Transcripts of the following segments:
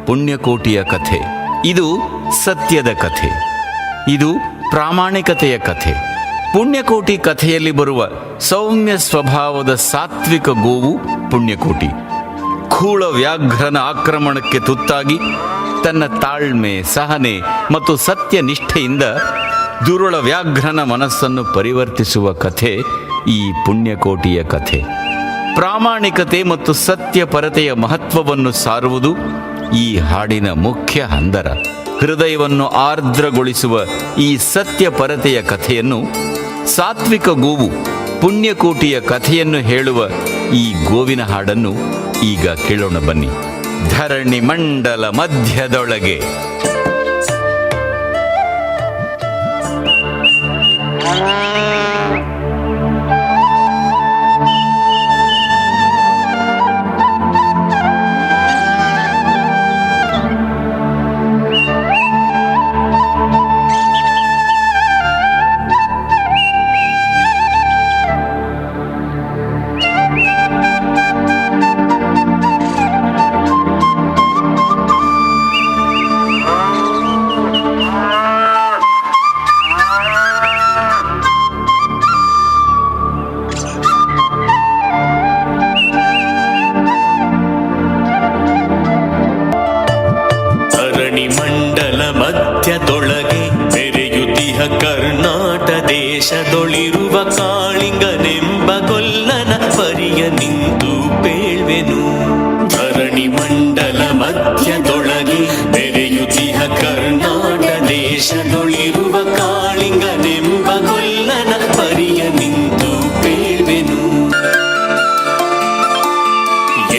ಪುಣ್ಯಕೋಟಿಯ ಕಥೆ. ಇದು ಸತ್ಯದ ಕಥೆ, ಇದು ಪ್ರಾಮಾಣಿಕತೆಯ ಕಥೆ. ಪುಣ್ಯಕೋಟಿ ಕಥೆಯಲ್ಲಿ ಬರುವ ಸೌಮ್ಯ ಸ್ವಭಾವದ ಸಾತ್ವಿಕ ಗೋವು ಪುಣ್ಯಕೋಟಿ. ಖೂಳ ವ್ಯಾಘ್ರನ ಆಕ್ರಮಣಕ್ಕೆ ತುತ್ತಾಗಿ ತನ್ನ ತಾಳ್ಮೆ, ಸಹನೆ ಮತ್ತು ಸತ್ಯನಿಷ್ಠೆಯಿಂದ ದುರುಳ ವ್ಯಾಘ್ರನ ಮನಸ್ಸನ್ನು ಪರಿವರ್ತಿಸುವ ಕಥೆ ಈ ಪುಣ್ಯಕೋಟಿಯ ಕಥೆ. ಪ್ರಾಮಾಣಿಕತೆ ಮತ್ತು ಸತ್ಯಪರತೆಯ ಮಹತ್ವವನ್ನು ಸಾರುವುದು ಈ ಹಾಡಿನ ಮುಖ್ಯ ಹಂದರ. ಹೃದಯವನ್ನು ಆರ್ದ್ರಗೊಳಿಸುವ ಈ ಸತ್ಯಪರತೆಯ ಕಥೆಯನ್ನು, ಸಾತ್ವಿಕ ಗೋವು ಪುಣ್ಯಕೋಟಿಯ ಕಥೆಯನ್ನು ಹೇಳುವ ಈ ಗೋವಿನ ಹಾಡನ್ನು ಈಗ ಕೇಳೋಣ ಬನ್ನಿ. ಧರಣಿ ಮಂಡಲ ಮಧ್ಯದೊಳಗೆ ಮಧ್ಯದೊಳಗೆ ಬೆರೆಯುತ್ತಿಹ ಕರ್ನಾಟ ದೇಶದೊಳಿರುವ ಕಾಳಿಂಗನೆಂಬ ಗೊಲ್ಲನ ಪರಿಯ ನಿಂತು ಪೇಳ್ವೆನು. ಧರಣಿ ಮಂಡಲ ಮಧ್ಯದೊಳಗೆ ಬೆರೆಯುತ್ತಿಹ ಕರ್ನಾಟ ದೇಶದೊಳಿರುವ ಕಾಳಿಂಗನೆಂಬ ಗೊಲ್ಲನ ಪರಿಯ ನಿಂತು ಪೇಳ್ವೆನು.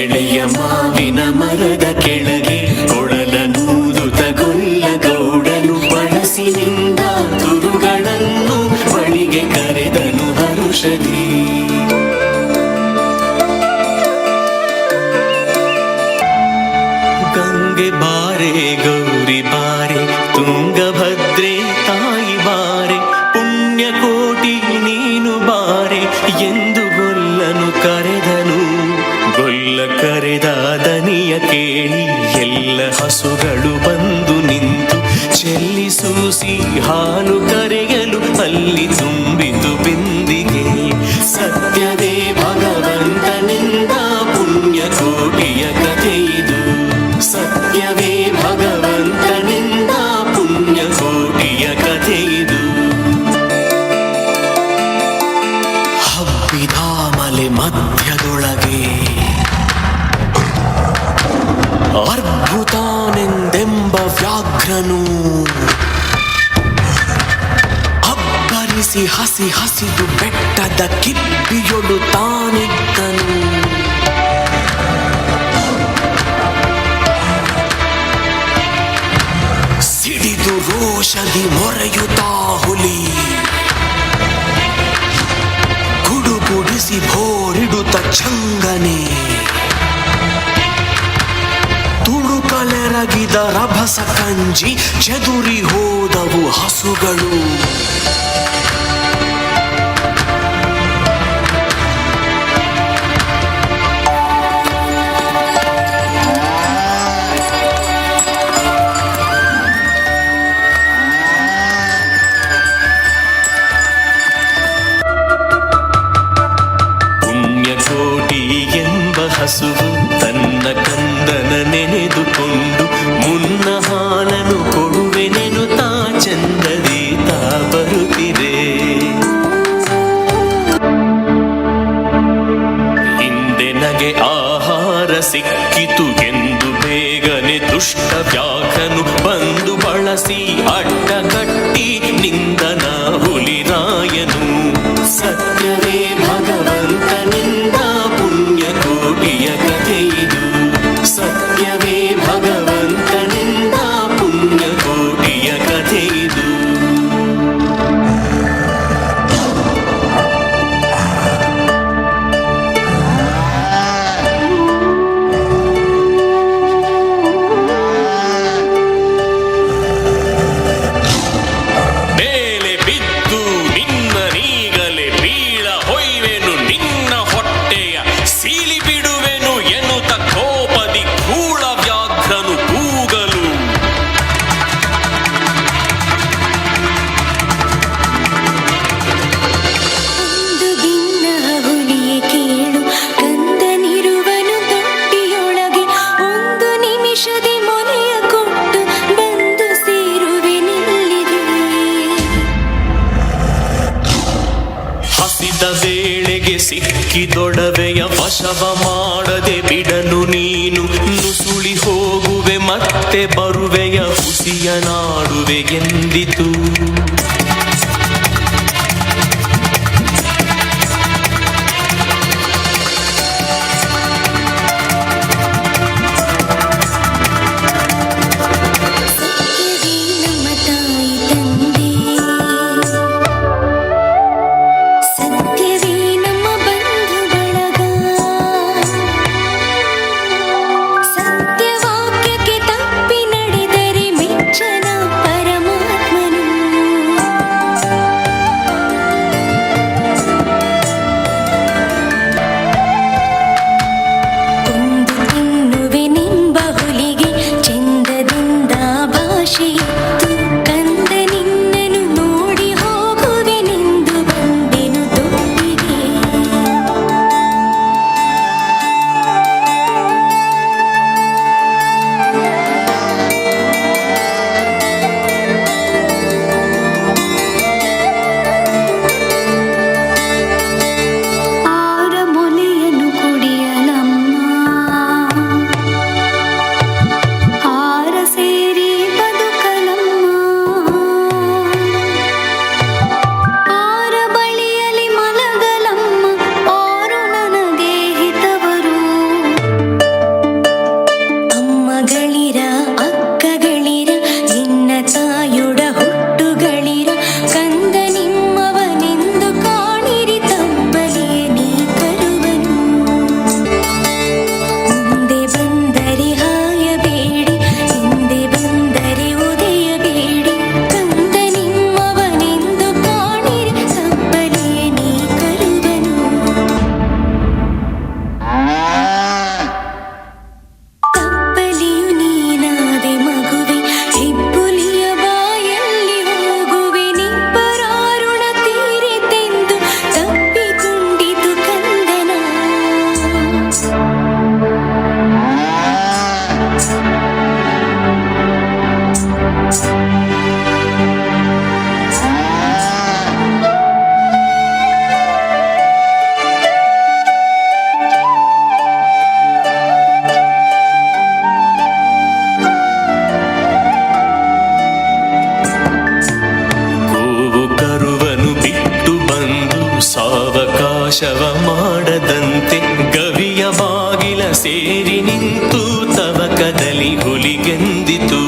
ಎಳೆಯ ಮಾವಿನ ಮರದ ಕೆಳಗೆ ಕೊಳಲನೂದುತ ಗೊಲ್ಲಗೌಡನು ಬಳಸಿನಿಂದ ತುರುಗಳನ್ನು ಬಳಿಗೆ ಕರೆದನು ಹರುಷದಿ. ಗಂಗೆ ಬಾರೆ ಗೌರಿ ಬಾರೆ ತುಂಗಭದ್ರೆ ತಾಯಿ ಬಾರೆ ಪುಣ್ಯಕೋಟಿ ನೀನು ಬಾರೆ ಎಂದು ಗೊಲ್ಲನು ಕರೆದನು. ಗೊಲ್ಲ ಕರೆದ ದನಿಯ ಕೇಳಿ ಎಲ್ಲ ಹಸುಗಳು ಬಂದು ನಿಂತು ಚೆಲ್ಲಿಸೂಸಿ ಹಾಲು ಕರೆಯಲು ಅಲ್ಲಿ ತುಂಬಿತು ಬಿಂದಿಗೆ. ಸತ್ಯವೇ ಭಗವಂತನಿಂದ ಪುಣ್ಯಕೋಟಿಯ ಕಥೆಯಿದು. ಸತ್ಯವೇ ಭಗವಂತನಿಂದ ಪುಣ್ಯಕೋಟಿಯ ಕಥೆಯಿದು. ಹಬ್ಬಿದ ಮಲೆ ಮಧ್ಯದೊಳಗೆ ಅದ್ಭುತಾನೆಂದೆಂಬ ವ್ಯಾಘ್ರನು ಅಬ್ಬರಿಸಿ ಹಸಿ ಹಸಿದು ಬೆಟ್ಟದ ಕಿಪ್ಪಿಯೊಳು ತಾನಿದ್ದನು. ಸಿಡಿದು ರೋಷದಿ ಮೊರೆಯುತ್ತಾ ಹುಲಿ ಗುಡುಗುಡಿಸಿ ಭೋರಿಡುತ್ತ ಚಂಗನೆ ತುಳುಕಲೆರಗಿದ ರಭಸ ಕಂಜಿ ಚೆದುರಿ ಹೋದವು ಹಸುಗಳು. ಪುಣ್ಯಕೋಟಿ ಎಂಬ ಹಸುವು ತನ್ನ ಕಂದನ ನೆನೆದುಕೊಂಡು ಮುನ್ನ ಹಾಲನು ಕೊಡುವೆನೆನು ತಾ ಚಂದದಿ ತಾ ಬರುತ್ತಿದೆ. ಹಿಂದೆ ನಗೆ ಆಹಾರ ಸಿಕ್ಕಿತು ಎಂದು ಬೇಗನೆ ದುಷ್ಟ ವ್ಯಾಘ್ರನು ಬಂದು ಬಳಸಿ ಅಡ್ಡ ಕಟ್ಟಿ ನಿಂದನ ಹುಲಿರಾಯನು. ಸತ್ಯವೇ ಭಗವಂತನಿಂದ ಪುಣ್ಯಕೋಟಿಯ ಕಥೆಯಿದು. ಸತ್ಯವೇ ಭಗವಂತನಿಂದ ಪುಣ್ಯಕೋಟಿಯ ಕಥೆಯಿದು. ಸಿಕ್ಕಿದೊಡವೆಯ ವಶವ ಮಾಡದೆ ಬಿಡಲು ನೀನು ನುಸುಳಿ ಹೋಗುವೆ ಮತ್ತೆ ಬರುವೆಯ ಹುಸಿಯ ನಾಡುವೆ ಎಂದಿತು. ಸಾವಕಾಶವ ಮಾಡದಂತೆ ಗವಿಯ ಬಾಗಿಲ ಸೇರಿ ನಿಂತು ತವಕದಲ್ಲಿ ಹುಲಿಗೆಂದಿತು.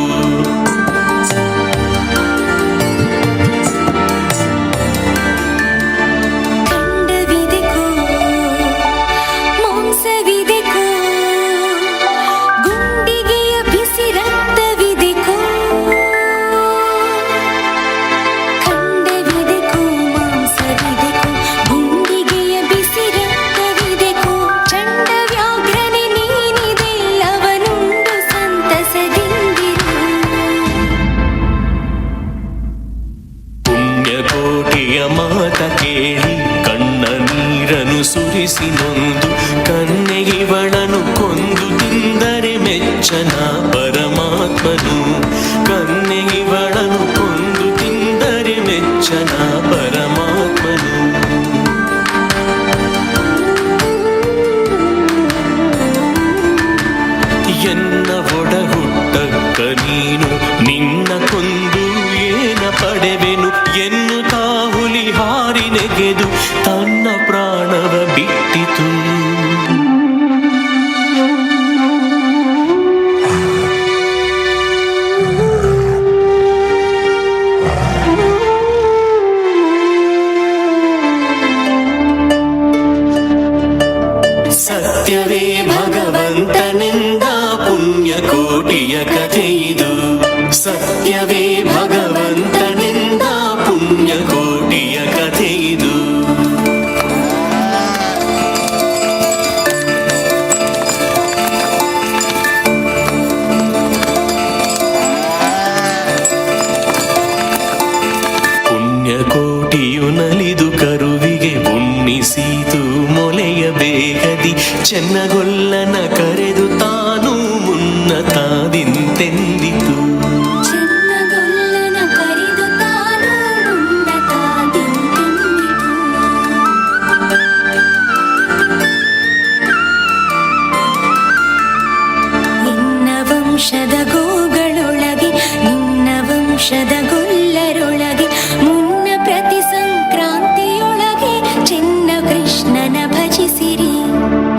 ಮಾತ ಕೇಳಿ ಕಣ್ಣ ನೀರನು ಸುರಿಸಿ ನೊಂದು ಕನ್ನೆಗಿವಳನು ಕೊಂದು ತಿಂದರೆ ಮೆಚ್ಚನ ಪರಮಾತ್ಮನು. ಕನ್ನೆಗಿವಳನು ಕೊಂದು ತಿಂದರೆ ಮೆಚ್ಚನ ಪರಮಾತ್ಮನು. ಎನ್ನ ಒಡ ಹುಟ್ಟಕ್ಕ ನೀನು ನಿನ್ನ ಕೊಂದು ಏನ ಪಡೆವೆನು ಎನ್ನುತ್ತಾ ಹುಲಿ ಹಾರಿ ನೆಗೆದು ತನ್ನ ಪ್ರಾಣವ ಬಿಟ್ಟಿತು. ಸತ್ಯವೇ ಭಗವಂತನೆಂದ ಪುಣ್ಯಕೋಟಿಯ ಕಥೆಯಿದು. ಸತ್ಯವೇ ಭಗವಂತನೆಂದ ಪುಣ್ಯಕೋಟಿಯ ಕಥೆಯಿದು. ಪುಣ್ಯಕೋಟಿಯು ನಲಿದು ಕರುವಿಗೆ ಉಣ್ಣಿಸಿತು ಮೊಲೆಯ ಬೇಗದಿ. ಚೆನ್ನಗೊಲ್ಲನ ಕರೆದು ತಾನು ಮುನ್ನ ತಾದಿಂತೆಂದಿತು. ವಂಶದ ಗೋಗಳೊಳಗೆ ನಿನ್ನ ವಂಶದ ಗೊಲ್ಲರೊಳಗೆ ಮುನ್ನ ಪ್ರತಿ ಸಂಕ್ರಾಂತಿಯೊಳಗೆ ಚಿನ್ನ ಕೃಷ್ಣನ ಭಜಿಸಿರಿ.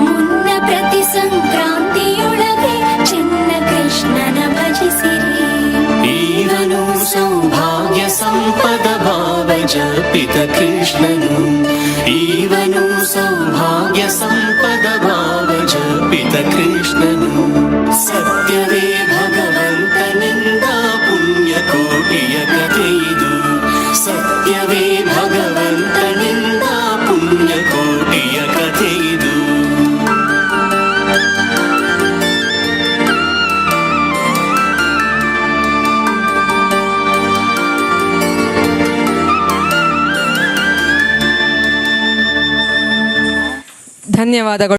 ಮುನ್ನ ಪ್ರತಿ ಸಂಕ್ರಾಂತಿಯೊಳಗೆ ಚಿನ್ನ ಕೃಷ್ಣನ ಭಜಿಸಿರಿ. ಈವನು ಸೌಭಾಗ್ಯ ಸಂಪದ ಭಾವ ಜಪಿತ ಕೃಷ್ಣನು. ಈವನು ಸೌಭಾಗ್ಯ ಸಂಪದ ಭಾವ ಜಪಿತ ಕೃಷ್ಣನು. ಸತ್ಯವೇ ಭಗವಂತನಿಂದ ಪುಣ್ಯ ಕೋಟಿಯ ಕಥೆ ಇದು. ಸತ್ಯವೇ ಭಗವಂತನಿಂದ ಪುಣ್ಯ ಕೋಟಿಯ ಕಥೆ ಇದು. ಧನ್ಯವಾದಗಳು.